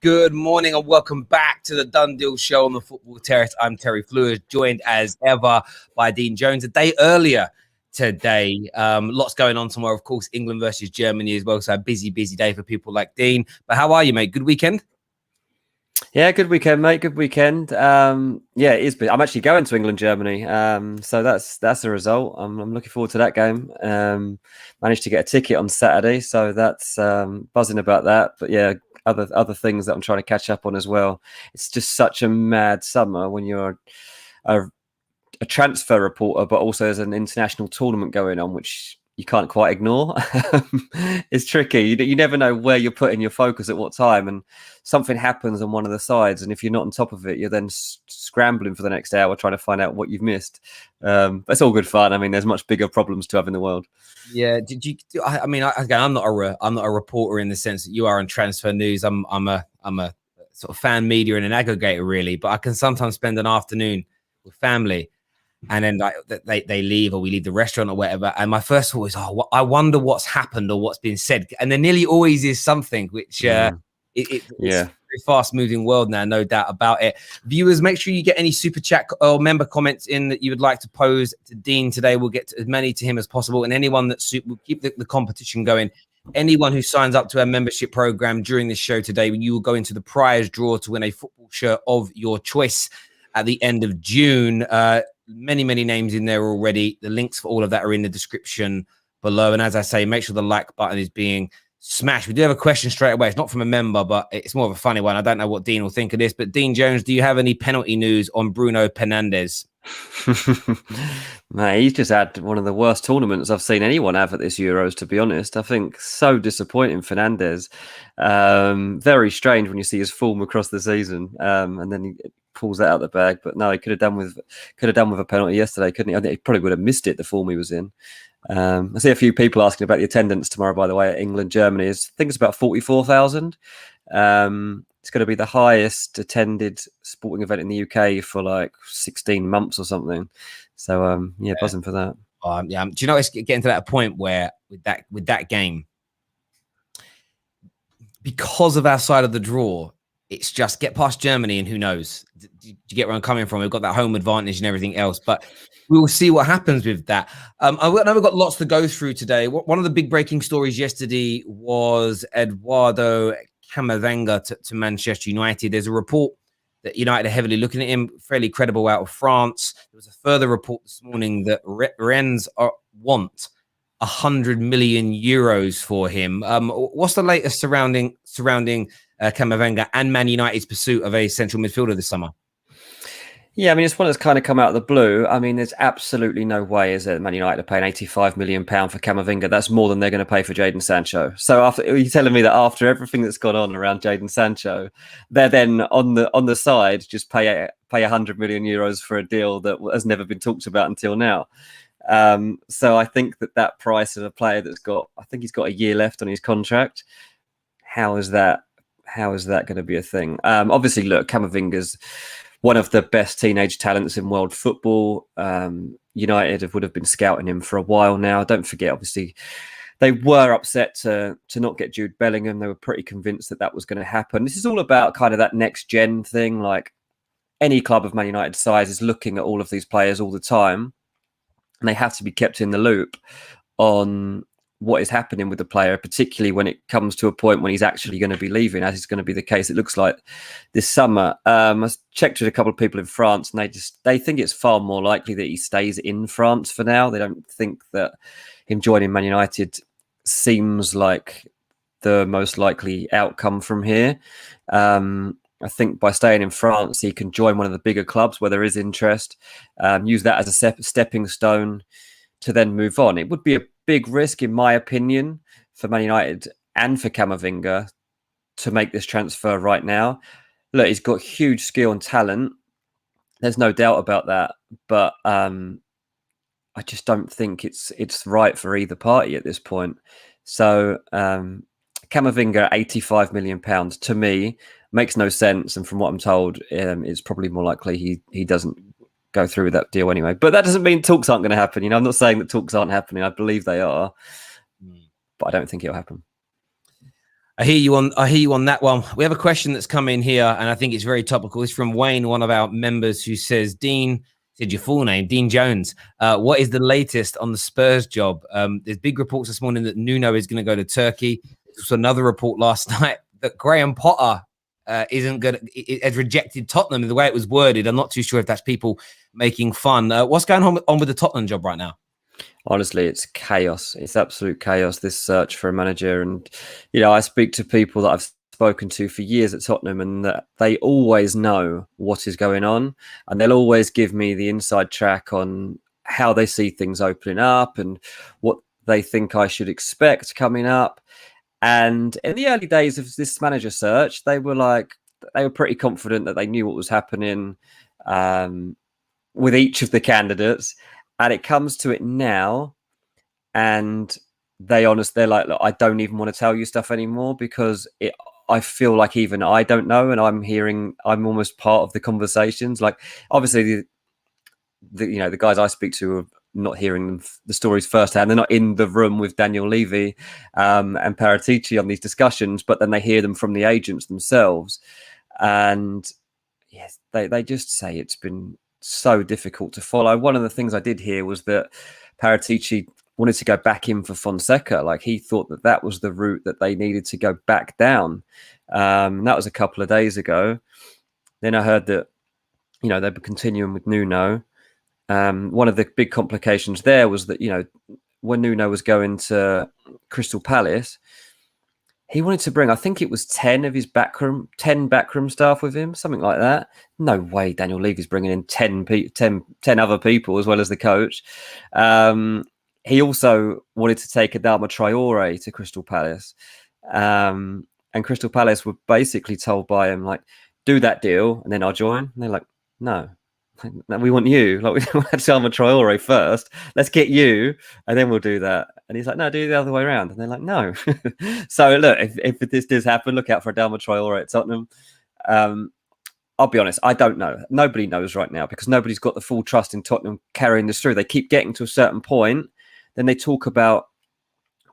Good morning and welcome back to the Done Deal Show on the Football Terrace. I'm Terry Fleurs, joined as ever by Dean Jones. A day earlier today. Lots going on tomorrow. Of course, England versus Germany as well. So a busy day for people like Dean. But how are you, mate? Good weekend? Yeah, good weekend, mate. Good weekend. Yeah, it is. I'm actually going to England, Germany. So that's a result. I'm looking forward to that game. Managed to get a ticket on Saturday, so that's buzzing about that. But yeah, other things that I'm trying to catch up on as well. It's just such a mad summer when you're a transfer reporter, but also there's an international tournament going on, which you can't quite ignore. It's tricky. You never know where you're putting your focus at what time, and something happens on one of the sides, and if you're not on top of it, you're then scrambling for the next hour trying to find out what you've missed. But it's all good fun. I mean, there's much bigger problems to have in the world. Yeah. Did you? I mean, again, I'm not a reporter in the sense that you are on transfer news. I'm a sort of fan media and an aggregator, really. But I can sometimes spend an afternoon with family, and then like they leave, or we leave the restaurant or whatever. And my first thought is, I wonder what's happened or what's been said. And there nearly always is something, which it's a very fast moving world now, no doubt about it. Viewers, make sure you get any super chat or member comments in that you would like to pose to Dean today. We'll get to as many to him as possible. And anyone we'll keep the competition going. Anyone who signs up to our membership program during this show today, you will go into the prize draw to win a football shirt of your choice at the end of June. Many names in there already. The links for all of that are in the description below. And as I say, make sure the like button is being smashed. We do have a question straight away. It's not from a member, but it's more of a funny one. I don't know what Dean will think of this, but Dean Jones, do you have any penalty news on Bruno Fernandes? Mate, he's just had one of the worst tournaments I've seen anyone have at this Euros, to be honest. I think so disappointing, Fernandes. Very strange when you see his form across the season, and then he pulls that out of the bag. But no, he could have done with a penalty yesterday, couldn't he? I think he probably would have missed it, the form he was in. I see a few people asking about the attendance tomorrow, by the way, at England, Germany. I think it's about 44,000. It's going to be the highest attended sporting event in the UK for like 16 months or something. So, buzzing for that. Do you know, it's getting to that point where with that game, because of our side of the draw, it's just get past Germany and who knows? Do you get where I'm coming from? We've got that home advantage and everything else, but we will see what happens with that. I know we've got lots to go through today. One of the big breaking stories yesterday was Eduardo Camavinga to Manchester United. There's a report that United are heavily looking at him, fairly credible, out of France. There was a further report this morning that Rennes want 100 million euros for him. What's the latest surrounding Camavinga and Man United's pursuit of a central midfielder this summer? Yeah, I mean, it's one that's kind of come out of the blue. I mean, there's absolutely no way, is it, Man United are paying £85 million for Camavinga. That's more than they're going to pay for jadon Sancho. So are you telling me that after everything that's gone on around jadon Sancho, they're then on the side just pay 100 million euros for a deal that has never been talked about until now? So I think that price of a player I think he's got a year left on his contract. How is that going to be a thing? Obviously, look, Camavinga's one of the best teenage talents in world football. United would have been scouting him for a while now. Don't forget, obviously, they were upset to not get Jude Bellingham. They were pretty convinced that was going to happen. This is all about kind of that next gen thing. Like any club of Man United's size is looking at all of these players all the time, and they have to be kept in the loop on what is happening with the player, particularly when it comes to a point when he's actually going to be leaving, as is going to be the case, it looks like, this summer. I checked with a couple of people in France, and they think it's far more likely that he stays in France for now. They don't think that him joining Man United seems like the most likely outcome from here. I think by staying in France, he can join one of the bigger clubs where there is interest, use that as a stepping stone to then move on. It would be a big risk, in my opinion, for Man United and for Camavinga to make this transfer right now. Look, he's got huge skill and talent. There's no doubt about that. But I just don't think it's right for either party at this point. So Camavinga, £85 million, to me, makes no sense. And from what I'm told, it's probably more likely he doesn't go through with that deal anyway. But that doesn't mean talks aren't going to happen. I'm not saying that talks aren't happening. I believe they are, but I don't think it'll happen. I hear you on that one. We have a question that's come in here, and I think it's very topical. It's from Wayne, one of our members, who says, Dean, said your full name, Dean Jones. What is the latest on the Spurs job? There's big reports this morning that Nuno is going to go to Turkey. There's also another report last night that Graham Potter isn't good. It has rejected Tottenham in the way it was worded. I'm not too sure if that's people making fun. What's going on with the Tottenham job right now? Honestly, it's chaos. It's absolute chaos, this search for a manager. And, I speak to people that I've spoken to for years at Tottenham, and that they always know what is going on. And they'll always give me the inside track on how they see things opening up and what they think I should expect coming up. And in the early days of this manager search, they were pretty confident that they knew what was happening with each of the candidates. And it comes to it now, and they're like, look, I don't even want to tell you stuff anymore, because I feel like even I don't know, and I'm almost part of the conversations. Like, obviously, the guys I speak to are not hearing the stories firsthand. They're not in the room with Daniel Levy and Paratici on these discussions, but then they hear them from the agents themselves. And yes, they just say it's been so difficult to follow. One of the things I did hear was that Paratici wanted to go back in for Fonseca. Like, he thought that was the route that they needed to go back down. That was a couple of days ago. Then I heard that, they were continuing with Nuno. One of the big complications there was that, when Nuno was going to Crystal Palace, he wanted to bring, I think it was 10 backroom staff with him, something like that. No way Daniel Levy's bringing in 10 other people as well as the coach. He also wanted to take Adama Traore to Crystal Palace. And Crystal Palace were basically told by him, like, do that deal and then I'll join. And they're like, no, we want you. Like, we want Adama Traore first. Let's get you, and then we'll do that. And he's like, no, do it the other way around. And they're like, no. So look, if this does happen, look out for Adama Traore at Tottenham. I'll be honest, I don't know. Nobody knows right now, because nobody's got the full trust in Tottenham carrying this through. They keep getting to a certain point, then they talk about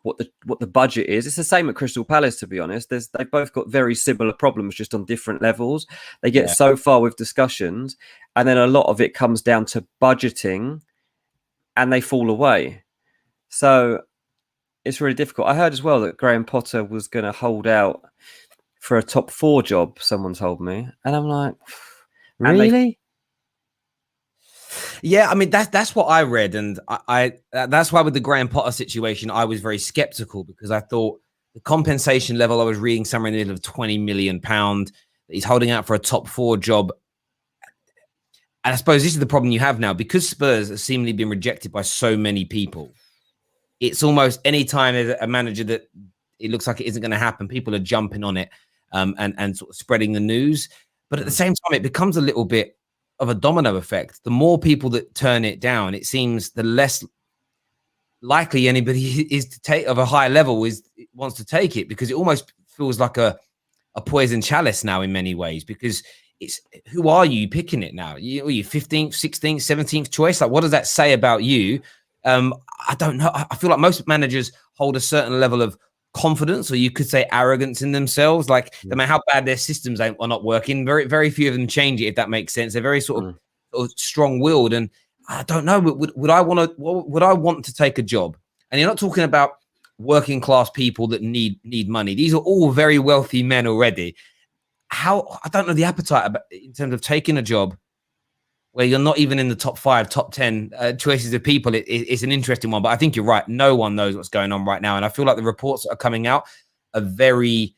what the budget is. It's the same at Crystal Palace, to be honest. They've both got very similar problems, just on different levels. They get so far with discussions, and then a lot of it comes down to budgeting, and they fall away. So it's really difficult. I heard as well that Graham Potter was going to hold out for a top 4 job, someone told me. And I'm like, really? Yeah, I mean, that's what I read. And I that's why with the Graham Potter situation, I was very skeptical, because I thought the compensation level, I was reading somewhere in the middle of £20 million, that he's holding out for a top 4 job. And I suppose this is the problem you have now, because Spurs have seemingly been rejected by so many people. It's almost any time there's a manager that it looks like it isn't going to happen, people are jumping on it and sort of spreading the news. But at the same time, it becomes a little bit of a domino effect. The more people that turn it down, it seems the less likely anybody is to take of a high level wants to take it, because it almost feels like a poison chalice now in many ways, because it's, who are you picking it now? Are you 15th, 16th, 17th choice? Like, what does that say about you? I don't know. I feel like most managers hold a certain level of confidence, or you could say arrogance in themselves. Like, no matter how bad their systems are not working, very, very few of them change it, if that makes sense. They're very sort of strong-willed. And I don't know, would I want to take a job? And you're not talking about working class people that need money. These are all very wealthy men already. I don't know the appetite in terms of taking a job where you're not even in the top 5, top 10 choices of people. It's an interesting one, but I think you're right. No one knows what's going on right now. And I feel like the reports that are coming out are very,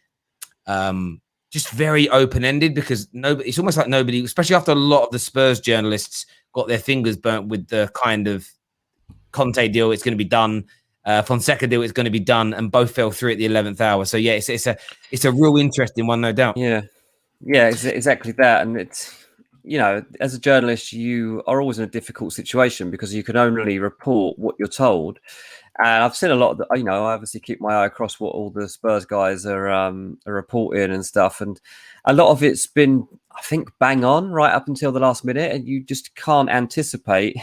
just very open-ended, because it's almost like nobody, especially after a lot of the Spurs journalists got their fingers burnt with the kind of Conte deal, it's going to be done. Fonseca deal, it's going to be done, and both fell through at the 11th hour. So yeah, it's a real interesting one, no doubt. Yeah, exactly that. And it's, as a journalist, you are always in a difficult situation, because you can only report what you're told. And I've seen a lot of I obviously keep my eye across what all the Spurs guys are reporting and stuff. And a lot of it's been, I think, bang on right up until the last minute. And you just can't anticipate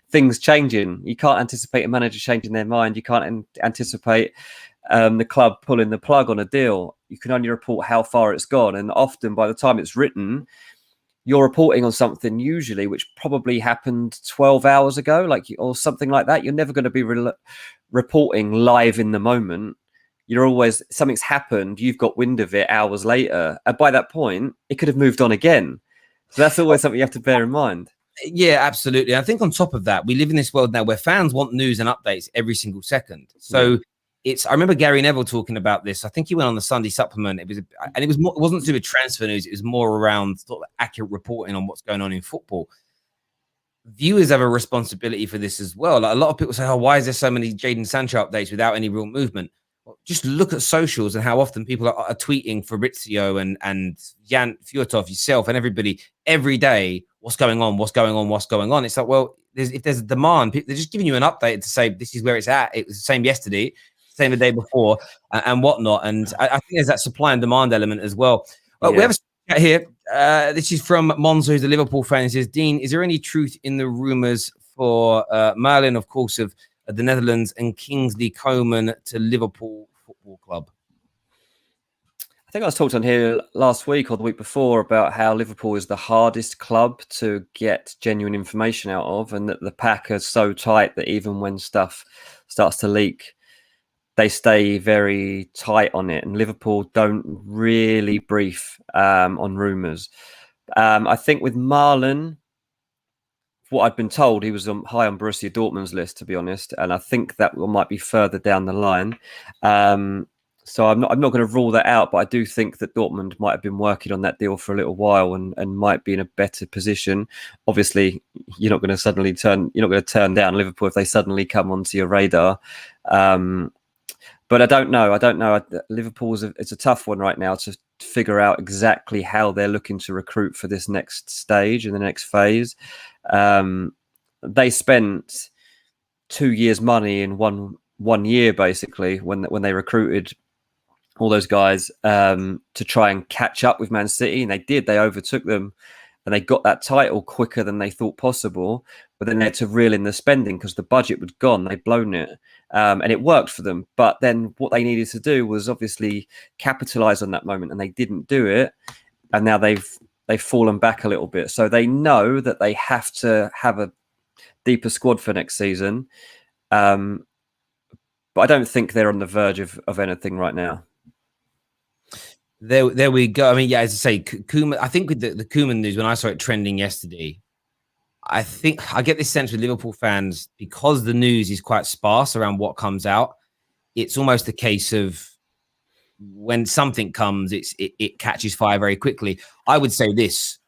things changing. You can't anticipate a manager changing their mind. You can't anticipate the club pulling the plug on a deal. you can only report how far it's gone. And often by the time it's written, you're reporting on something usually which probably happened 12 hours ago, or something like that. You're never going to be reporting live in the moment. You're always, something's happened, you've got wind of it hours later. And by that point, it could have moved on again. So that's always something you have to bear in mind. Yeah, absolutely. I think on top of that, we live in this world now where fans want news and updates every single second. So I remember Gary Neville talking about this. I think he went on the Sunday supplement. It wasn't to do with transfer news. It was more around sort of accurate reporting on what's going on in football. Viewers have a responsibility for this as well. Like, a lot of people say, "Oh, why is there so many Jadon Sancho updates without any real movement?" Well, just look at socials and how often people are tweeting Fabrizio and Jan Fjortov, yourself, and everybody every day. What's going on? What's going on? What's going on? It's like, well, if there's a demand, they're just giving you an update to say this is where it's at. It was the same yesterday, same the day before, and whatnot. And I think there's that supply and demand element as well. We have a chat here. This is from Monzo, who's a Liverpool fan. He says, Dean, is there any truth in the rumours for Malen, of course, of the Netherlands, and Kingsley Coman to Liverpool Football Club? I think I was talking on here last week or the week before about how Liverpool is the hardest club to get genuine information out of, and that the pack are so tight that even when stuff starts to leak, they stay very tight on it. And Liverpool don't really brief on rumours. I think with Malen, what I've been told, he was high on Borussia Dortmund's list, to be honest, and I think that might be further down the line. So I'm not going to rule that out, but I do think that Dortmund might have been working on that deal for a little while and might be in a better position. Obviously, you're not going to turn down Liverpool if they suddenly come onto your radar. But I don't know. Liverpool it's a tough one right now to figure out exactly how they're looking to recruit for this next stage and the next phase. They spent 2 years' money in one year, basically, when they recruited all those guys to try and catch up with Man City, and they did. They overtook them, and they got that title quicker than they thought possible. But then they had to reel in the spending because the budget was gone. They'd blown it, and it worked for them. But then what they needed to do was obviously capitalize on that moment, and they didn't do it. And now they've fallen back a little bit. So they know that they have to have a deeper squad for next season. But I don't think they're on the verge of anything right now. There we go. I mean, yeah, as I say, Koeman, I think with the Koeman news, when I saw it trending yesterday, I think I get this sense with Liverpool fans, because the news is quite sparse around what comes out. It's almost a case of when something comes, it catches fire very quickly. I would say this,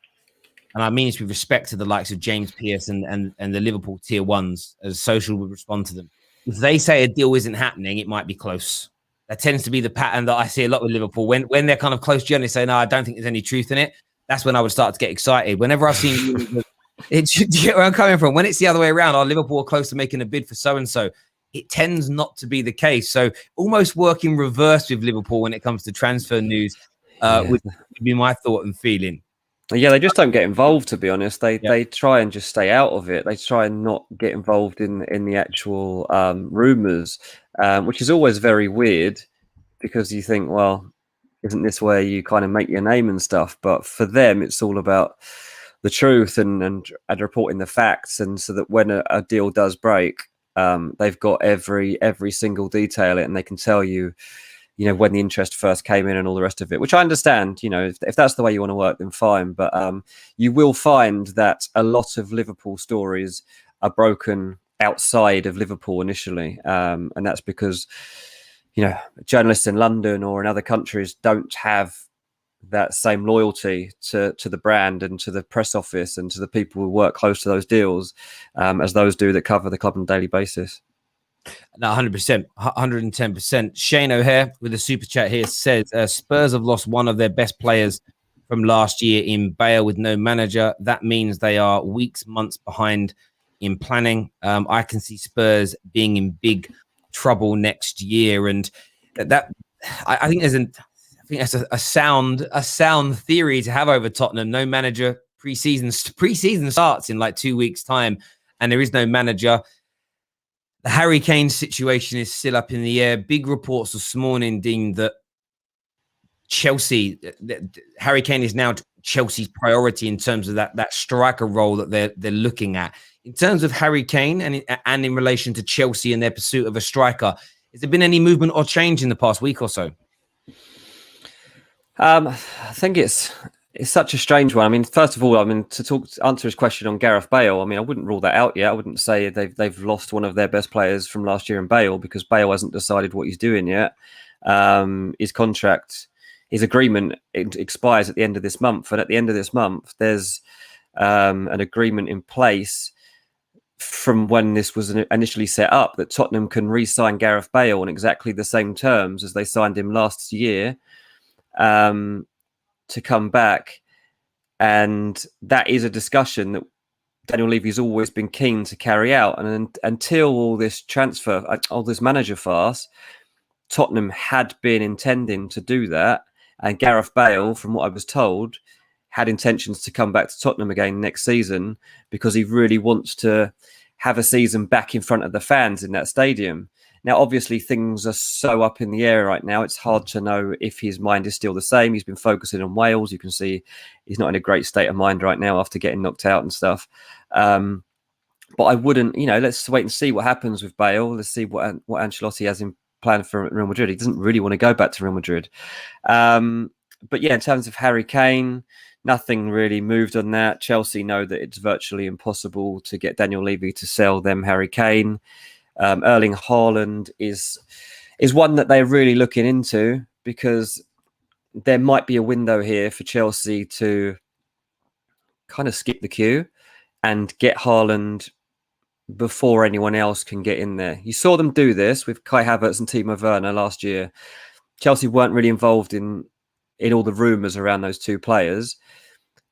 and I mean this with respect to the likes of James Pearce and the Liverpool tier ones, as social would respond to them. If they say a deal isn't happening, it might be close. That tends to be the pattern that I see a lot with Liverpool. When they're kind of close to you and they say, no, I don't think there's any truth in it, that's when I would start to get excited. Whenever I've seen it, do you get where I'm coming from? When it's the other way around, Liverpool are close to making a bid for so-and-so, it tends not to be the case. So almost work in reverse with Liverpool when it comes to transfer news would be my thought and feeling. Yeah, they just don't get involved, to be honest. They try and just stay out of it. They try and not get involved in the actual rumours, which is always very weird, because you think, well, isn't this where you kind of make your name and stuff? But for them, it's all about the truth and reporting the facts. And so that when a deal does break, they've got every single detail it, and they can tell you, when the interest first came in and all the rest of it, which I understand. If that's the way you want to work, then fine. But you will find that a lot of Liverpool stories are broken outside of Liverpool initially. And that's because, journalists in London or in other countries don't have that same loyalty to the brand and to the press office and to the people who work close to those deals as those do that cover the club on a daily basis. No, 100%, 110%. Shane O'Hare with a super chat here says Spurs have lost one of their best players from last year in Bale with no manager. That means they are weeks, months behind in planning. I can see Spurs being in big trouble next year, and I think that's a sound theory to have over Tottenham. No manager, preseason starts in like 2 weeks' time, and there is no manager. The Harry Kane situation is still up in the air. Big reports this morning, Dean, that Chelsea, Harry Kane is now Chelsea's priority in terms of that striker role that they're looking at. In terms of Harry Kane and in relation to Chelsea and their pursuit of a striker, has there been any movement or change in the past week or so? I think it's such a strange one. I mean, first of all, to answer his question on Gareth Bale, I mean, I wouldn't rule that out yet. I wouldn't say they've lost one of their best players from last year in Bale, because Bale hasn't decided what he's doing yet. His agreement expires at the end of this month, and at the end of this month, there's an agreement in place from when this was initially set up that Tottenham can re-sign Gareth Bale on exactly the same terms as they signed him last year, to come back. And that is a discussion that Daniel Levy's always been keen to carry out. And until all this manager farce, Tottenham had been intending to do that. And Gareth Bale, from what I was told, had intentions to come back to Tottenham again next season, because he really wants to have a season back in front of the fans in that stadium. Now, obviously, things are so up in the air right now. It's hard to know if his mind is still the same. He's been focusing on Wales. You can see he's not in a great state of mind right now after getting knocked out and stuff. But I wouldn't, let's wait and see what happens with Bale. Let's see what Ancelotti has in plan for Real Madrid. He doesn't really want to go back to Real Madrid. But yeah, in terms of Harry Kane, nothing really moved on that. Chelsea know that it's virtually impossible to get Daniel Levy to sell them Harry Kane. Erling Haaland is one that they're really looking into, because there might be a window here for Chelsea to kind of skip the queue and get Haaland before anyone else can get in there. You saw them do this with Kai Havertz and Timo Werner last year. Chelsea weren't really involved in all the rumours around those two players.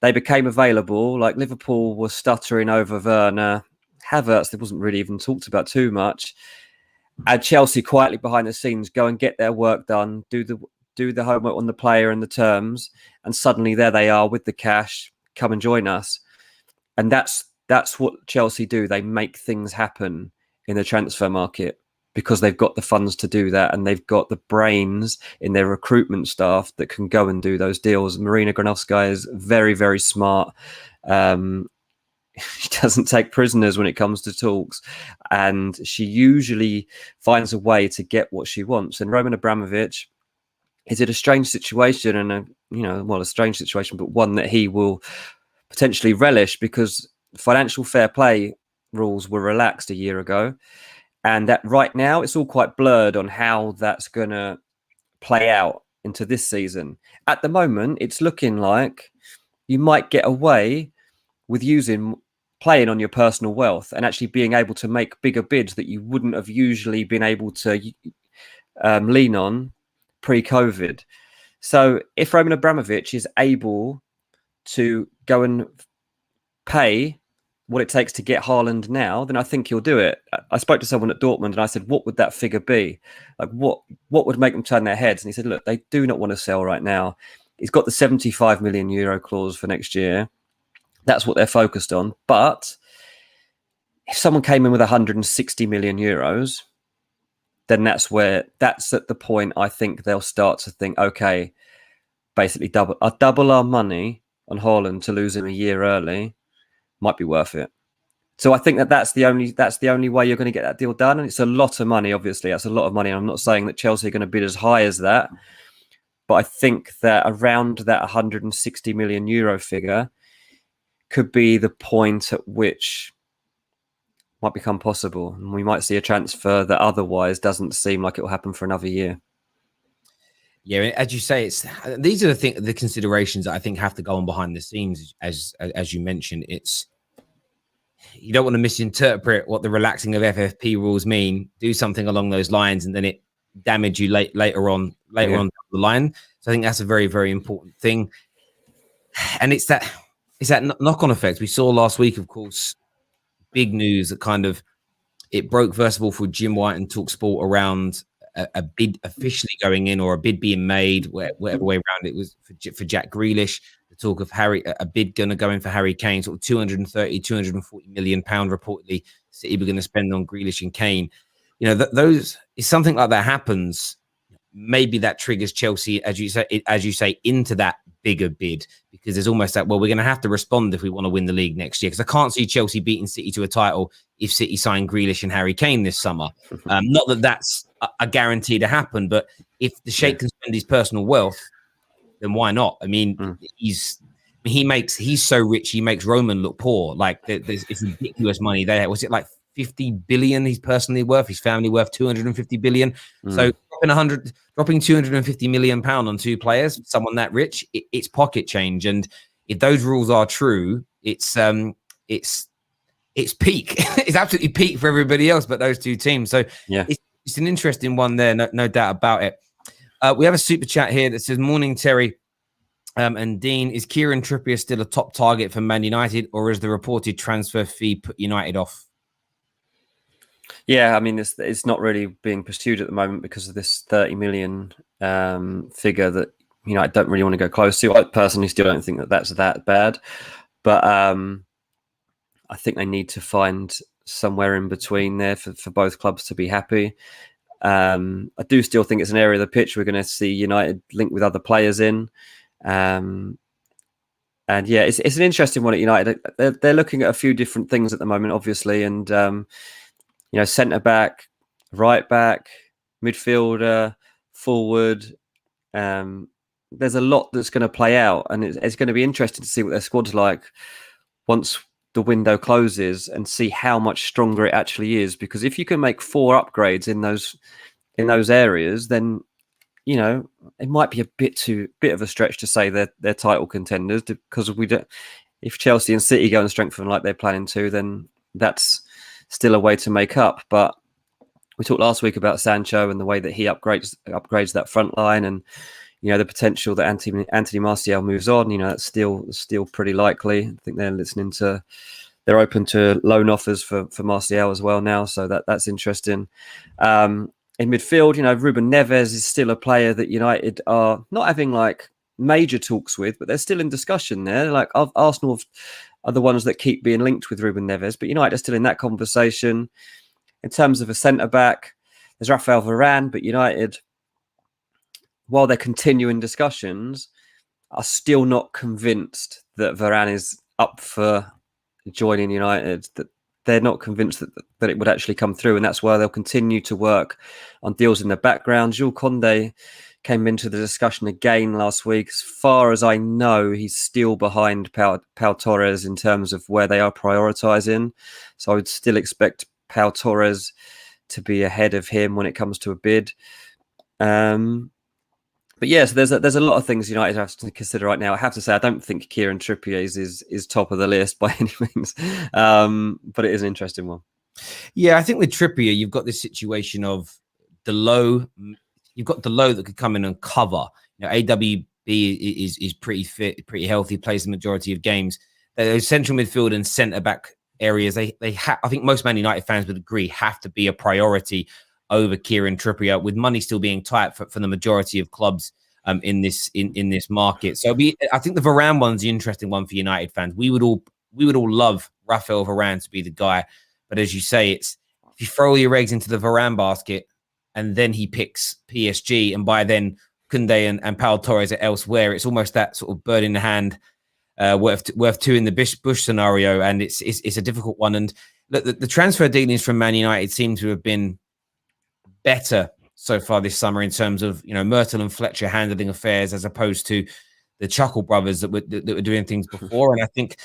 They became available. Like, Liverpool was stuttering over Werner. Havertz, there wasn't really even talked about too much. And Chelsea quietly behind the scenes go and get their work done, do the homework on the player and the terms, and suddenly there they are with the cash. Come and join us. And that's what Chelsea do. They make things happen in the transfer market because they've got the funds to do that, and they've got the brains in their recruitment staff that can go and do those deals. Marina Granovskaya is very, very smart. She doesn't take prisoners when it comes to talks, and she usually finds a way to get what she wants. And Roman Abramovich is in a strange situation, and a strange situation, but one that he will potentially relish, because financial fair play rules were relaxed a year ago, and that right now it's all quite blurred on how that's going to play out into this season. At the moment, it's looking like you might get away with playing on your personal wealth and actually being able to make bigger bids that you wouldn't have usually been able to lean on pre-COVID. So if Roman Abramovich is able to go and pay what it takes to get Haaland now, then I think he'll do it. I spoke to someone at Dortmund and I said, what would that figure be? Like, what would make them turn their heads? And he said, look, they do not want to sell right now. He's got the 75 million euro clause for next year. That's what they're focused on. But if someone came in with 160 million euros, then that's at the point I think they'll start to think, okay, basically double our money on Haaland to lose him a year early might be worth it. So I think that's the only way you're going to get that deal done. And it's a lot of money, obviously. That's a lot of money. And I'm not saying that Chelsea are going to bid as high as that, but I think that around that 160 million euro figure could be the point at which might become possible. And we might see a transfer that otherwise doesn't seem like it will happen for another year. Yeah, as you say, these are the considerations that I think have to go on behind the scenes. As you mentioned, you don't want to misinterpret what the relaxing of FFP rules mean. Do something along those lines, and then it damage you later on down the line. So I think that's a very, very important thing. And it's that knock-on effect we saw last week. Of course, big news that it broke first of all for Jim White and TalkSport around a bid officially going in, or a bid being made, whatever way around it was, for Jack Grealish. The talk of a bid going to go in for Harry Kane, sort of 240 million pound reportedly City were going to spend on Grealish and Kane. If something like that happens, maybe that triggers Chelsea, as you say, into that bigger bid, because there's almost that, well, we're going to have to respond if we want to win the league next year, because I can't see Chelsea beating City to a title if City sign Grealish and Harry Kane this summer. Not that that's a guarantee to happen, but if the Sheikh can spend his personal wealth, then why not? I mean, he's so rich, he makes Roman look poor. Like, it's ridiculous money there. Was it like 50 billion he's personally worth? His family worth 250 billion. So dropping 250 million pound on two players, someone that rich, it's pocket change. And if those rules are true, it's peak. It's absolutely peak for everybody else but those two teams. So it's an interesting one there, no doubt about it. We have a super chat here that says, morning, Terry and Dean. Is Kieran Trippier still a top target for Man United, or is the reported transfer fee put United off? Yeah, I mean, it's not really being pursued at the moment because of this 30 million figure that I don't really want to go close to. I personally still don't think that that's that bad, but I think they need to find somewhere in between there for both clubs to be happy. I do still think it's an area of the pitch we're going to see United linked with other players in. And yeah, it's an interesting one at United. They're looking at a few different things at the moment, obviously, and centre back, right back, midfielder, forward. There's a lot that's going to play out, and it's going to be interesting to see what their squad's like once the window closes and see how much stronger it actually is. Because if you can make 4 upgrades in those areas, then it might be a bit of a stretch to say they're title contenders, because if Chelsea and City go and strengthen like they're planning to, then that's still a way to make up. But we talked last week about Sancho and the way that he upgrades that front line, and the potential that Anthony Martial moves on. That's still pretty likely. I think they're open to loan offers for Martial as well now, so that's interesting. In midfield, Ruben Neves is still a player that United are not having like major talks with, but they're still in discussion there. Like, Arsenal are the ones that keep being linked with Ruben Neves, but United are still in that conversation. In terms of a centre-back, there's Rafael Varane, but United, while they're continuing discussions, are still not convinced that Varane is up for joining United, that they're not convinced that it would actually come through, and that's why they'll continue to work on deals in the background. Jules Koundé came into the discussion again last week. As far as I know, he's still behind Pau Torres in terms of where they are prioritising. So I would still expect Pau Torres to be ahead of him when it comes to a bid. But yeah, so there's a lot of things United have to consider right now. I have to say, I don't think Kieran Trippier is top of the list by any means, but it is an interesting one. Yeah, I think with Trippier, you've got this situation of the low. You've got the low that could come in and cover. AWB is pretty fit, pretty healthy, plays the majority of games. Those central midfield and centre back areas, I think most Man United fans would agree, have to be a priority over Kieran Trippier, with money still being tight for the majority of clubs in this market. So I think the Varane one's the interesting one for United fans. We would all love Rafael Varane to be the guy, but as you say, it's if you throw all your eggs into the Varane basket and then he picks PSG, and by then Koundé and Pau Torres are elsewhere, it's almost that sort of bird in the hand, worth two in the bush scenario, and it's a difficult one. And look, the transfer dealings from Man United seem to have been better so far this summer in terms of Myrtle and Fletcher handling affairs, as opposed to the Chuckle brothers that were doing things before. And I think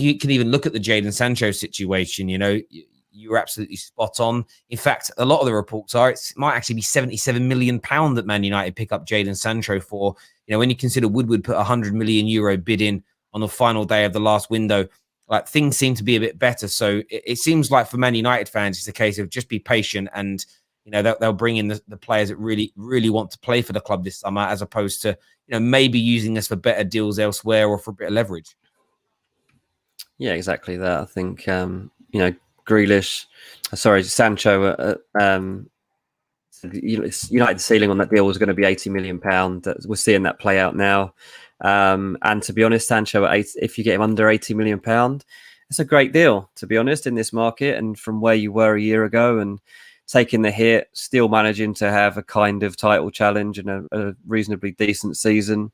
you can even look at the Jadon Sancho situation. You were absolutely spot on. In fact, a lot of the reports are it might actually be £77 million that Man United pick up Jadon Sancho for. When you consider Woodward put €100 million bid in on the final day of the last window, like, things seem to be a bit better. So it seems like for Man United fans, it's a case of just be patient, and they'll bring in the players that really, really want to play for the club this summer, as opposed to maybe using this for better deals elsewhere or for a bit of leverage. Yeah, exactly that. I think Sancho. United's ceiling on that deal was going to be £80 million. We're seeing that play out now. And to be honest, Sancho if you get him under £80 million, it's a great deal, to be honest, in this market, and from where you were a year ago. And taking the hit, still managing to have a kind of title challenge and a reasonably decent season.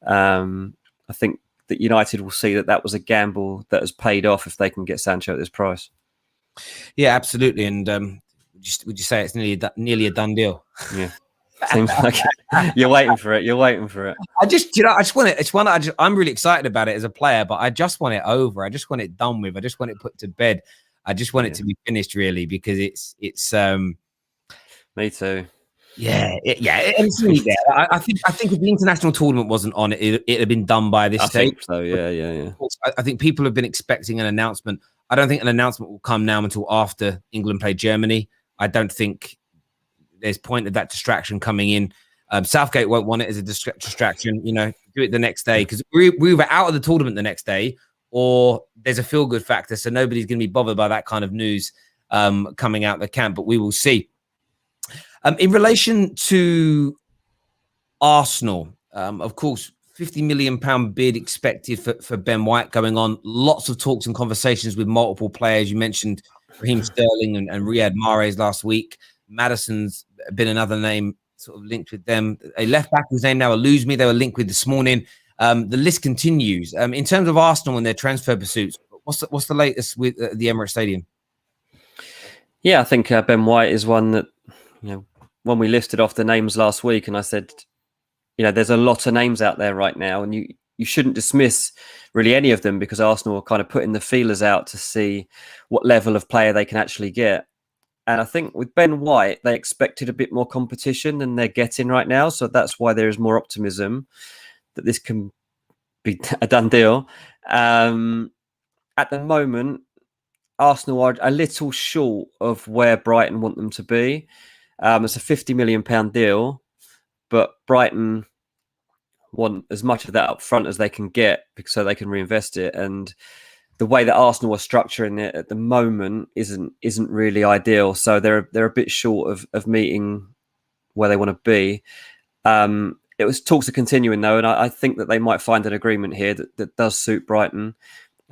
I think that United will see that was a gamble that has paid off if they can get Sancho at this price. Yeah, absolutely. And would you say it's nearly a done deal? Yeah. Seems like you're waiting for it. You're waiting for it. I just want it. It's one I'm really excited about it as a player, but I just want it over. I just want it done with. I just want it put to bed. I just want it to be finished, really, because it's. Me too. Yeah. I think if the international tournament wasn't on, it'd have been done by this stage. So yeah. I think people have been expecting an announcement. I don't think an announcement will come now until after England play Germany. I don't think there's point of that distraction coming in. Southgate won't want it as a distraction. Do it the next day, because we were out of the tournament the next day, or there's a feel-good factor, so nobody's going to be bothered by that kind of news coming out of the camp. But we will see. In relation to Arsenal, of course, £50 million bid expected for Ben White going on. Lots of talks and conversations with multiple players. You mentioned Raheem Sterling and Riyad Mahrez last week. Maddison's been another name sort of linked with them. A left back whose name now eludes me, they were linked with this morning. The list continues. In terms of Arsenal and their transfer pursuits, what's the latest with the Emirates Stadium? Yeah, I think Ben White is one that, when we listed off the names last week, and I said, there's a lot of names out there right now, and you shouldn't dismiss really any of them, because Arsenal are kind of putting the feelers out to see what level of player they can actually get. And I think with Ben White, they expected a bit more competition than they're getting right now. So that's why there is more optimism that this can be a done deal. At the moment, Arsenal are a little short of where Brighton want them to be. It's a £50 million deal, but Brighton want as much of that up front as they can get so they can reinvest it. And the way that Arsenal are structuring it at the moment isn't really ideal. So they're a bit short of meeting where they want to be. It was talks are continuing though, and I think that they might find an agreement here that does suit Brighton.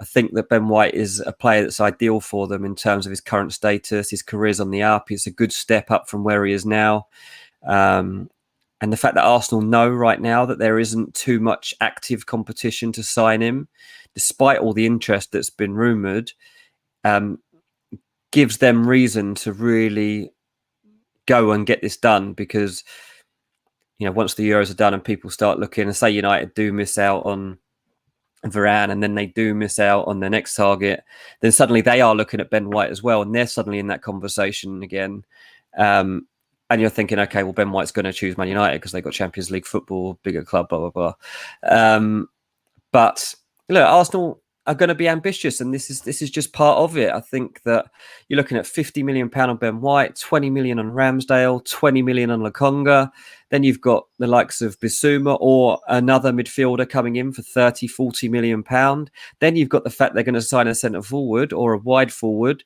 I think that Ben White is a player that's ideal for them in terms of his current status. His career's on the up. It's a good step up from where he is now. And the fact that Arsenal know right now that there isn't too much active competition to sign him, despite all the interest that's been rumoured, gives them reason to really go and get this done. Because, once the Euros are done and people start looking, and say United do miss out on Varane, and then they do miss out on their next target, then suddenly they are looking at Ben White as well, and they're suddenly in that conversation again. And you're thinking, okay, well, Ben White's going to choose Man United because they got Champions League football, bigger club, blah, blah, blah. But look, Arsenal are going to be ambitious, and this is just part of it. I think that you're looking at £50 million on Ben White, 20 million on Ramsdale, 20 million on Lokonga. Then you've got the likes of Bissouma or another midfielder coming in for 30, 40 million pound. Then you've got the fact they're going to sign a centre forward or a wide forward.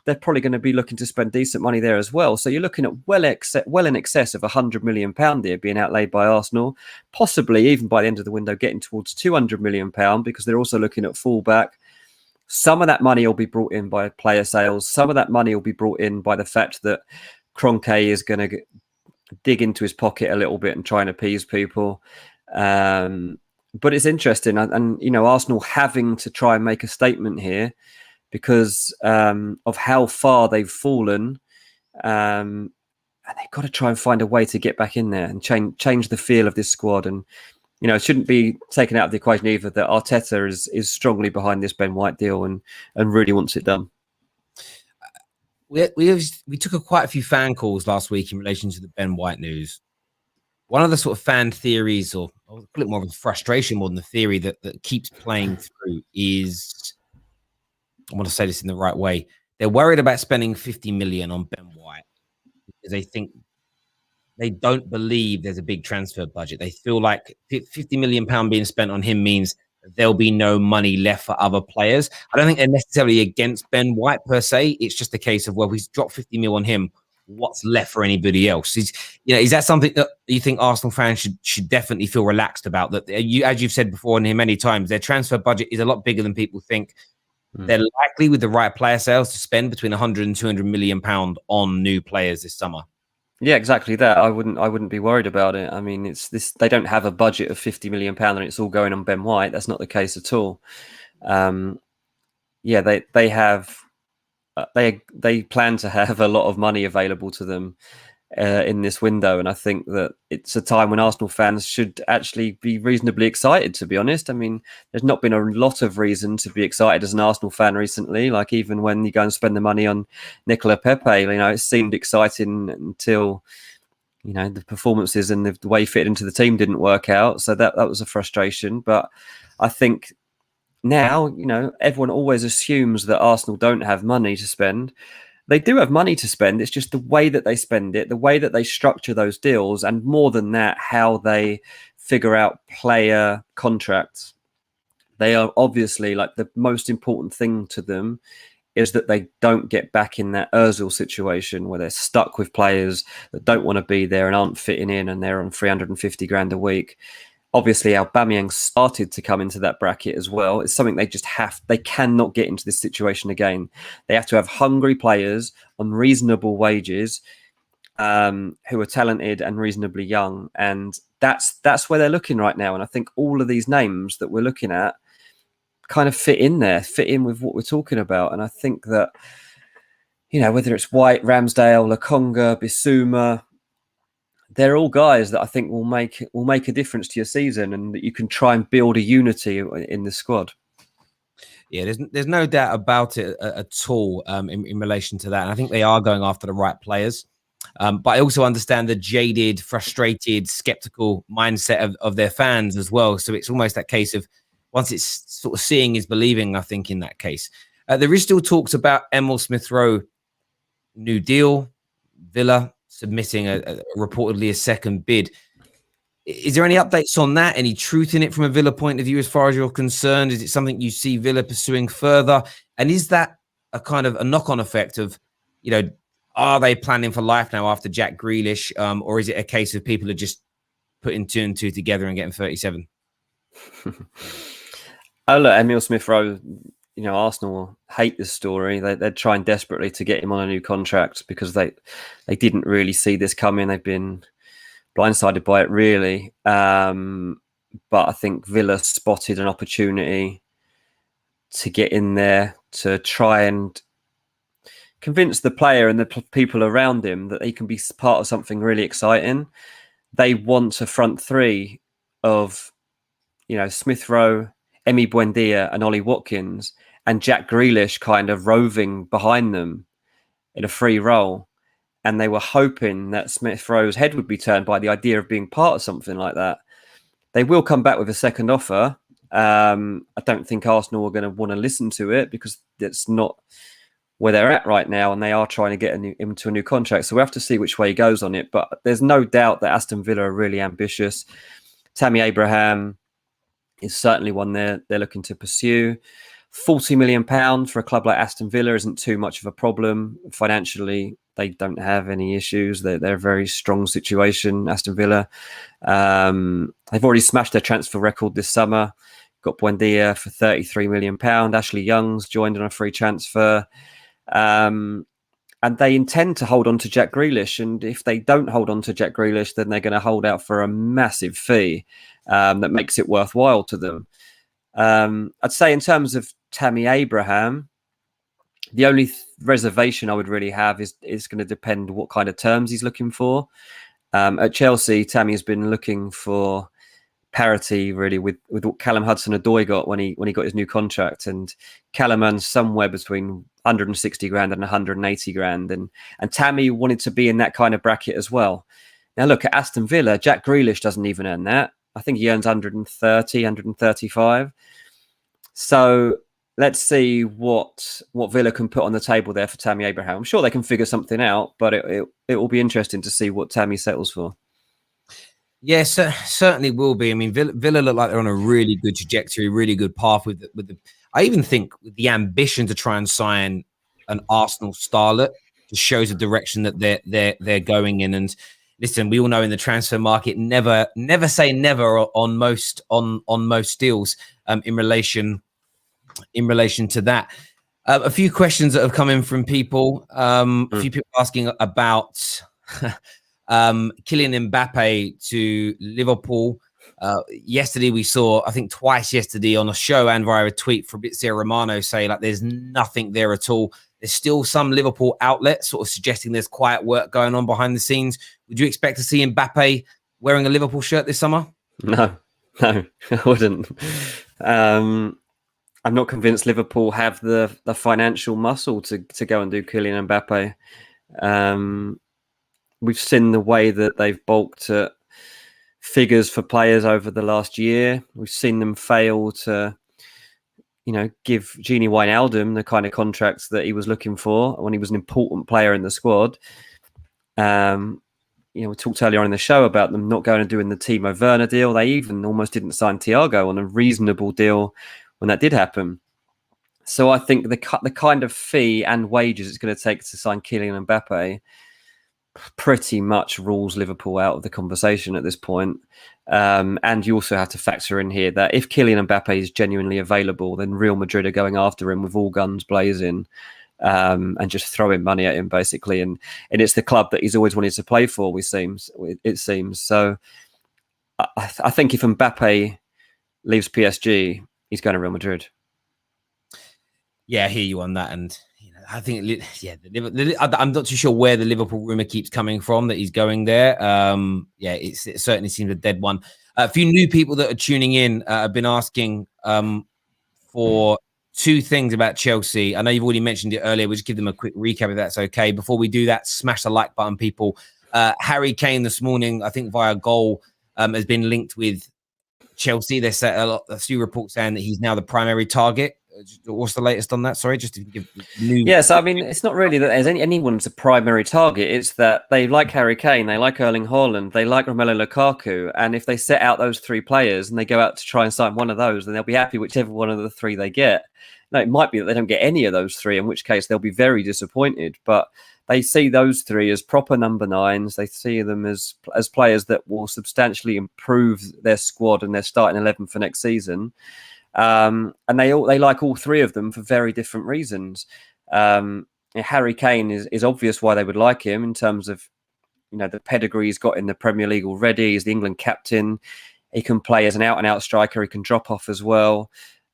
They're probably going to be looking to spend decent money there as well. So you're looking at well in excess of £100 million here being outlaid by Arsenal, possibly even by the end of the window getting towards £200 million, because they're also looking at fullback. Some of that money will be brought in by player sales. Some of that money will be brought in by the fact that Kroenke is going to dig into his pocket a little bit and try and appease people. But it's interesting. And Arsenal having to try and make a statement here, because of how far they've fallen, and they've got to try and find a way to get back in there and change the feel of this squad. And it shouldn't be taken out of the equation either that Arteta is strongly behind this Ben White deal and really wants it done. We took quite a few fan calls last week in relation to the Ben White news. One of the sort of fan theories, or I'll call it more of a frustration more than the theory that keeps playing through is, I want to say this in the right way, they're worried about spending 50 million on Ben White because they don't believe there's a big transfer budget. They feel like 50 million pound being spent on him means there'll be no money left for other players. I don't think they're necessarily against Ben White per se. It's just a case of, well, we've dropped 50 mil on him. What's left for anybody else? Is that something that you think Arsenal fans should definitely feel relaxed about? That as you've said before and here many times, their transfer budget is a lot bigger than people think. they're likely, with the right player sales, to spend between 100 and 200 million pound on new players this summer. Yeah, exactly that. I wouldn't be worried about it. I mean, it's this. They don't have a budget of 50 million pound and it's all going on Ben White. That's not the case at all. Yeah, they have. They plan to have a lot of money available to them in this window, and I think that it's a time when Arsenal fans should actually be reasonably excited, to be honest. I mean, there's not been a lot of reason to be excited as an Arsenal fan recently. Like, even when you go and spend the money on Nicola Pepe, it seemed exciting until the performances and the way he fit into the team didn't work out. So that was a frustration. But I think now, everyone always assumes that Arsenal don't have money to spend. They do have money to spend. It's just the way that they spend it, the way that they structure those deals, and more than that, how they figure out player contracts. They are obviously, like, the most important thing to them is that they don't get back in that Ozil situation where they're stuck with players that don't want to be there and aren't fitting in, and they're on 350 grand a week. Obviously, Aubameyang started to come into that bracket as well. It's something they cannot get into this situation again. They have to have hungry players on reasonable wages who are talented and reasonably young. And that's where they're looking right now. And I think all of these names that we're looking at kind of fit in with what we're talking about. And I think that, whether it's White, Ramsdale, Lokonga, Bissouma, they're all guys that I think will make a difference to your season, and that you can try and build a unity in the squad. Yeah, there's no doubt about it at all in relation to that. And I think they are going after the right players. But I also understand the jaded, frustrated, skeptical mindset of their fans as well. So it's almost that case of, once it's sort of seeing is believing, I think, in that case. There is still talks about Emile Smith Rowe, new deal, Villa submitting reportedly a second bid. Is there any updates on that? Any truth in it from a Villa point of view as far as you're concerned? Is it something you see Villa pursuing further? And is that a kind of a knock-on effect of, are they planning for life now after Jack Grealish? Or is it a case of people are just putting 2 and 2 together and getting 37? Oh, look, Emile Smith Rowe, Arsenal hate this story. They're trying desperately to get him on a new contract because they didn't really see this coming. They've been blindsided by it, really. But I think Villa spotted an opportunity to get in there to try and convince the player and the people around him that he can be part of something really exciting. They want a front three of, Smith Rowe, Emi Buendia and Ollie Watkins, and Jack Grealish kind of roving behind them in a free role. And they were hoping that Smith Rowe's head would be turned by the idea of being part of something like that. They will come back with a second offer. I don't think Arsenal are going to want to listen to it because it's not where they're at right now, and they are trying to get him to a new contract. So we have to see which way he goes on it. But there's no doubt that Aston Villa are really ambitious. Tammy Abraham is certainly one they're looking to pursue. £40 million for a club like Aston Villa isn't too much of a problem. Financially, they don't have any issues. They're a very strong situation, Aston Villa. They've already smashed their transfer record this summer. Got Buendia for £33 million. Ashley Young's joined on a free transfer. And they intend to hold on to Jack Grealish. And if they don't hold on to Jack Grealish, then they're going to hold out for a massive fee that makes it worthwhile to them. I'd say in terms of Tammy Abraham, the only reservation I would really have is going to depend what kind of terms he's looking for. At Chelsea, Tammy has been looking for parity really with what Callum Hudson-Odoi got when he got his new contract, and Callum earns somewhere between 160 grand and 180 grand, and Tammy wanted to be in that kind of bracket as well. Now look at Aston Villa, Jack Grealish doesn't even earn that. I think he earns 130, 135. So let's see what Villa can put on the table there for Tammy Abraham. I'm sure they can figure something out, but it will be interesting to see what Tammy settles for. Yes, certainly will be. I mean, Villa look like they're on a really good trajectory, really good path with the. I even think with the ambition to try and sign an Arsenal starlet just shows the direction that they're going in. And listen, we all know in the transfer market, never say never on most deals in relation in relation to that. A few questions that have come in from people. A few people asking about Kylian Mbappe to Liverpool. Yesterday we saw, I think twice yesterday on a show and via a tweet, Fabrizio Romano say like there's nothing there at all. There's still some Liverpool outlets sort of suggesting there's quiet work going on behind the scenes. Would you expect to see Mbappe wearing a Liverpool shirt this summer? No, I wouldn't. I'm not convinced Liverpool have the financial muscle to go and do Kylian Mbappe. We've seen the way that they've bulked at figures for players over the last year. We've seen them fail to, give Gini Wijnaldum the kind of contracts that he was looking for when he was an important player in the squad. We talked earlier on in the show about them not going and doing the Timo Werner deal. They even almost didn't sign Thiago on a reasonable deal when that did happen. So I think the kind of fee and wages it's going to take to sign Kylian Mbappe pretty much rules Liverpool out of the conversation at this point. And you also have to factor in here that if Kylian Mbappe is genuinely available, then Real Madrid are going after him with all guns blazing, and just throwing money at him basically. And it's the club that he's always wanted to play for, it seems. So I think if Mbappe leaves PSG, he's going to Real Madrid. Yeah, I hear you on that. And I think, I'm not too sure where the Liverpool rumor keeps coming from that he's going there. It certainly seems a dead one. A few new people that are tuning in have been asking for two things about Chelsea. I know you've already mentioned it earlier. We'll just give them a quick recap if that's okay. Before we do that, smash the like button, people. Harry Kane this morning, I think via goal, has been linked with Chelsea. There's a few reports saying that he's now the primary target. What's the latest on that? Sorry, just to give new. Yes, I mean, it's not really that there's anyone's a primary target. It's that they like Harry Kane, they like Erling Haaland, they like Romelu Lukaku, and if they set out those three players and they go out to try and sign one of those, then they'll be happy whichever one of the three they get. Now, it might be that they don't get any of those three, in which case they'll be very disappointed. But they see those three as proper number nines. They see them as players that will substantially improve their squad and their starting 11 for next season. And they like all three of them for very different reasons. Harry Kane is obvious why they would like him in terms of, the pedigree he's got in the Premier League already. He's the England captain. He can play as an out-and-out striker. He can drop off as well.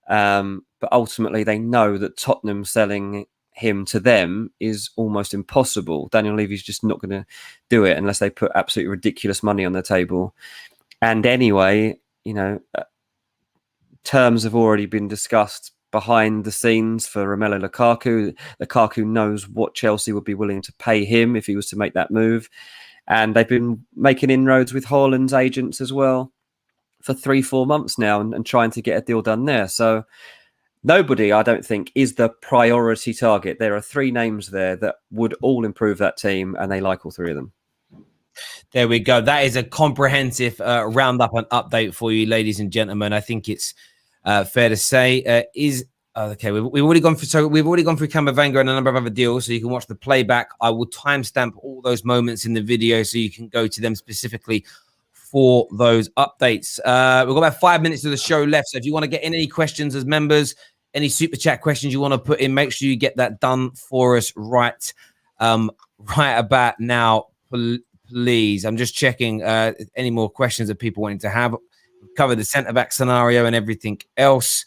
But ultimately, they know that Tottenham selling him to them is almost impossible. Daniel Levy's just not going to do it unless they put absolutely ridiculous money on the table. And anyway, terms have already been discussed behind the scenes for Romelu Lukaku. Lukaku knows what Chelsea would be willing to pay him if he was to make that move. And they've been making inroads with Haaland's agents as well for 3-4 months now and trying to get a deal done there. So nobody, I don't think, is the priority target. There are three names there that would all improve that team, and they like all three of them. There we go. That is a comprehensive roundup and update for you, ladies and gentlemen. I think it's fair to say okay. We've already gone through Camavinga and a number of other deals, so you can watch the playback. I will timestamp all those moments in the video so you can go to them specifically for those updates. We've got about 5 minutes of the show left, so if you want to get in any questions as members, any super chat questions you want to put in, make sure you get that done for us right about now, please. I'm just checking any more questions that people wanting to have. We've covered the centre-back scenario and everything else.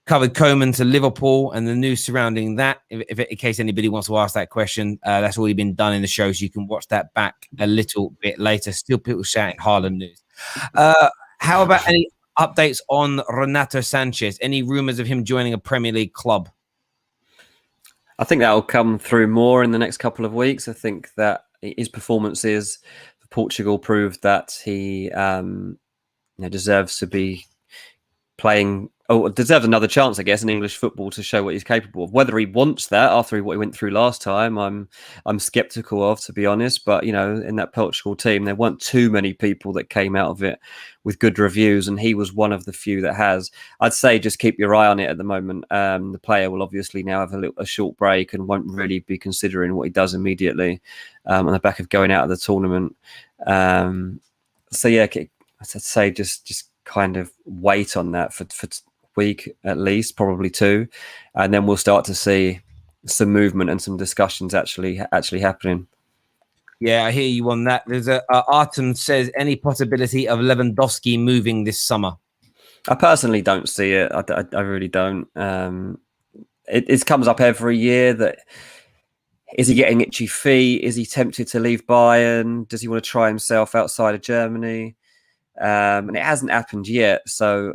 Covered Coman to Liverpool and the news surrounding that. If in case anybody wants to ask that question, that's already been done in the show, so you can watch that back a little bit later. Still people shouting Haaland news. How about any updates on Renato Sanchez? Any rumours of him joining a Premier League club? I think that will come through more in the next couple of weeks. I think that his performances for Portugal proved that he deserves to be playing, deserves another chance, I guess, in English football to show what he's capable of. Whether he wants that after what he went through last time, I'm skeptical of, to be honest. But, in that Portugal team, there weren't too many people that came out of it with good reviews, and he was one of the few that has. I'd say just keep your eye on it at the moment. The player will obviously now have a short break and won't really be considering what he does immediately on the back of going out of the tournament. So, yeah, I'd say just kind of wait on that for week at least, probably 2, and then we'll start to see some movement and some discussions actually happening. Yeah, I hear you on that. There's Artem says, any possibility of Lewandowski moving this summer? I personally don't see it. I really don't. It comes up every year that, is he getting itchy feet? Is he tempted to leave Bayern? Does he want to try himself outside of Germany? And it hasn't happened yet. So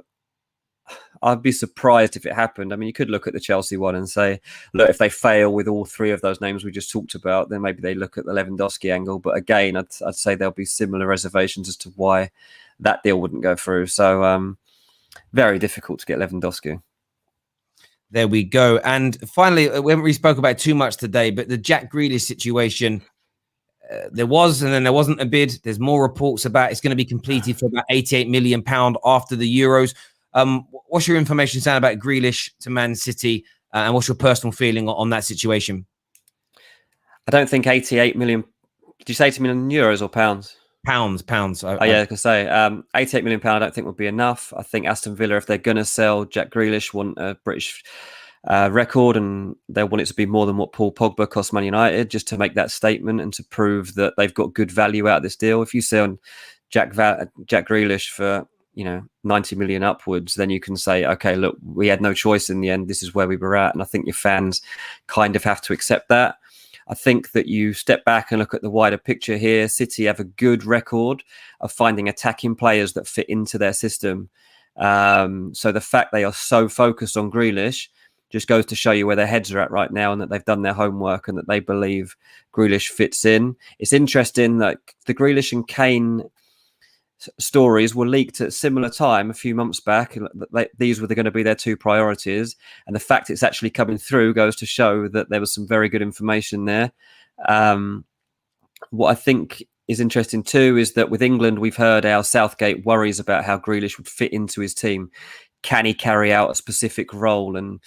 I'd be surprised if it happened. I mean, you could look at the Chelsea one and say, look, if they fail with all 3 of those names we just talked about, then maybe they look at the Lewandowski angle. But again, I'd say there'll be similar reservations as to why that deal wouldn't go through. So very difficult to get Lewandowski. There we go. And finally, we haven't really spoke about it too much today, but the Jack Grealish situation, there was and then there wasn't a bid. There's more reports about it's going to be completed for about £88 million after the Euros. What's your information saying about Grealish to Man City, and what's your personal feeling on that situation? I don't think 88 million. Did you say 80 million euros or pounds? Pounds. Oh, yeah, I can say £88 million I don't think would be enough. I think Aston Villa, if they're going to sell Jack Grealish, want a British record, and they want it to be more than what Paul Pogba cost Man United, just to make that statement and to prove that they've got good value out of this deal. If you sell Jack Grealish for 90 million upwards, then you can say, okay, look, we had no choice in the end. This is where we were at. And I think your fans kind of have to accept that. I think that you step back and look at the wider picture here. City have a good record of finding attacking players that fit into their system. So the fact they are so focused on Grealish just goes to show you where their heads are at right now, and that they've done their homework and that they believe Grealish fits in. It's interesting that the Grealish and Kane stories were leaked at a similar time a few months back. These were going to be their 2 priorities, and the fact it's actually coming through goes to show that there was some very good information there. What I think is interesting too is that with England, we've heard our Southgate worries about how Grealish would fit into his team. Can he carry out a specific role? And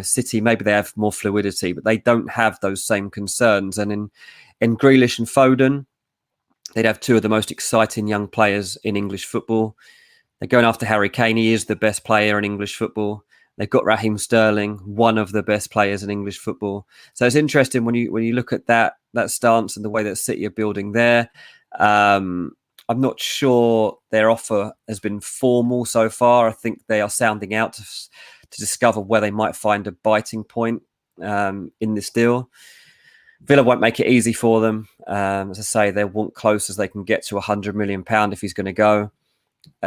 City, maybe they have more fluidity, but they don't have those same concerns. And in Grealish and Foden, they'd have 2 of the most exciting young players in English football. They're going after Harry Kane. He is the best player in English football. They've got Raheem Sterling, one of the best players in English football. So it's interesting when you look at that stance and the way that City are building there. I'm not sure their offer has been formal so far. I think they are sounding out to discover where they might find a biting point in this deal. Villa won't make it easy for them. As I say, they want close as they can get to £100 million if he's going to go.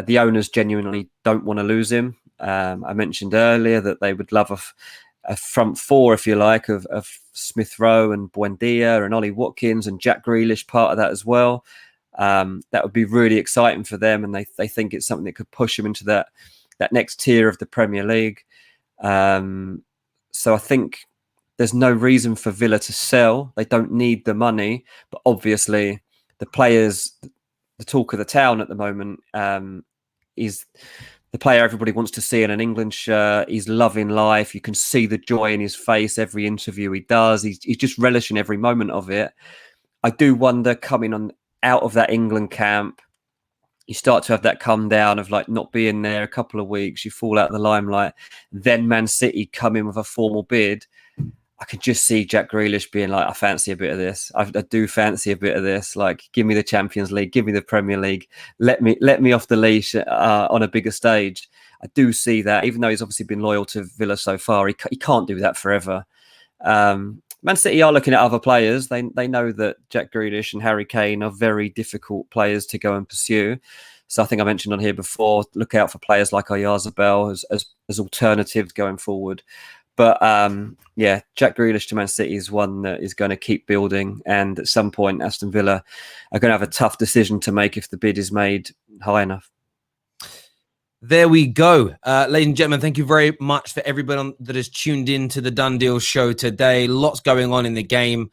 The owners genuinely don't want to lose him. I mentioned earlier that they would love a front 4, if you like, of Smith Rowe and Buendia and Ollie Watkins and Jack Grealish, part of that as well. That would be really exciting for them, and they think it's something that could push them into that next tier of the Premier League. So I think there's no reason for Villa to sell. They don't need the money, but obviously the players, the talk of the town at the moment, is the player everybody wants to see in an England shirt. He's loving life. You can see the joy in his face every interview he does. He's just relishing every moment of it. I do wonder, coming out of that England camp, you start to have that come down of not being there a couple of weeks. You fall out of the limelight. Then Man City come in with a formal bid. I could just see Jack Grealish being like, I fancy a bit of this. I do fancy a bit of this. Give me the Champions League, give me the Premier League. Let me off the leash on a bigger stage. I do see that, even though he's obviously been loyal to Villa so far, he can't do that forever. Man City are looking at other players. They know that Jack Grealish and Harry Kane are very difficult players to go and pursue. So I think I mentioned on here before, look out for players like Oyarzabal as alternatives going forward. But Jack Grealish to Man City is one that is going to keep building. And at some point, Aston Villa are going to have a tough decision to make if the bid is made high enough. There we go. Ladies and gentlemen, thank you very much for everybody that has tuned in to the Done Deal show today. Lots going on in the game.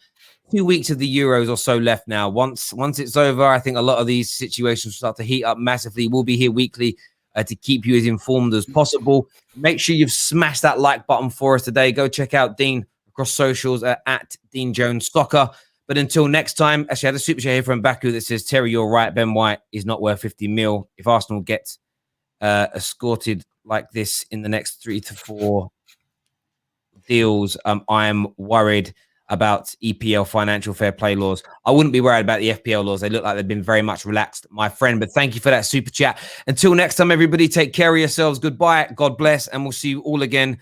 2 weeks of the Euros or so left now. Once it's over, I think a lot of these situations will start to heat up massively. We'll be here weekly to keep you as informed as possible. Make sure you've smashed that like button for us today. Go check out Dean across socials at Dean Jones Soccer. But until next time, actually, I had a super chat here from Baku that says, Terry, you're right. Ben White is not worth 50 mil. If Arsenal gets escorted like this in the next 3 to 4 deals, I am worried about EPL financial fair play laws. I wouldn't be worried about the FPL laws. They look like they've been very much relaxed, my friend. But thank you for that super chat. Until next time, everybody, take care of yourselves. Goodbye. God bless. And we'll see you all again